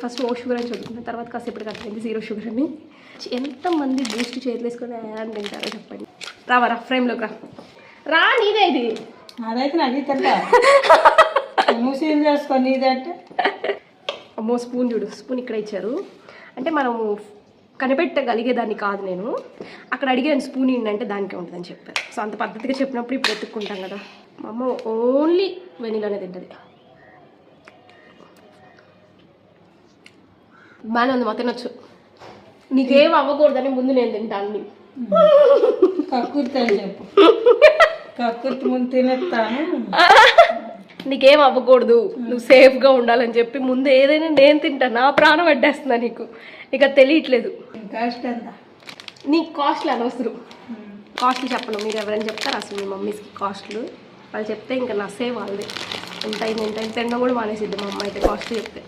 First ఓ sugar అని చదువుకున్నాను, తర్వాత కాసేపటికి అర్థమైంది 0 షుగర్ అని. ఎంతమంది బూస్ట్ చేతులు వేసుకొని అని తింటారో చెప్పండి. రావరా ఫ్రేమ్లోకి రా నీదే ఇది. అదైతే నాకు తింటా మూసేం చేసుకొని నీదంటే. అమ్మో స్పూన్ చూడు, స్పూన్ ఇక్కడ ఇచ్చారు. అంటే మనము కనిపెట్టగలిగేదాన్ని కాదు, నేను అక్కడ అడిగాను స్పూన్ ఏంటంటే దానికే ఉంటుందని చెప్పారు. సో అంత పద్ధతిగా చెప్పినప్పుడు ఇప్పుడు ఎత్తుక్కుంటాం కదా. మా అమ్మ ఓన్లీ వెనీలానే తింటుంది. బాగానే ఉంది, మా తినొచ్చు. నీకేం అవ్వకూడదని ముందు నేను తింటాను. కక్కుర్తి అని చెప్పు, కక్కుర్తి ముందు తినేస్తాను. నీకేం అవ్వకూడదు, నువ్వు సేఫ్గా ఉండాలని చెప్పి ముందు ఏదైనా నేను తింటాను. నా ప్రాణం అడ్డేస్తున్నా నీకు, నీకు అది తెలియట్లేదు. కాస్ట్ ఎంత? నీకు కాస్ట్లు అనవసరం, కాస్ట్లు చెప్పను. మీరు ఎవరైనా చెప్తారు అసలు మీ మమ్మీస్కి కాస్ట్లు? వాళ్ళు చెప్తే ఇంకా నా సేవ్ వాళ్ళది. ఎంత అయింది తినడం కూడా మానేసిద్ది మా అమ్మ అయితే కాస్ట్లు చెప్తే.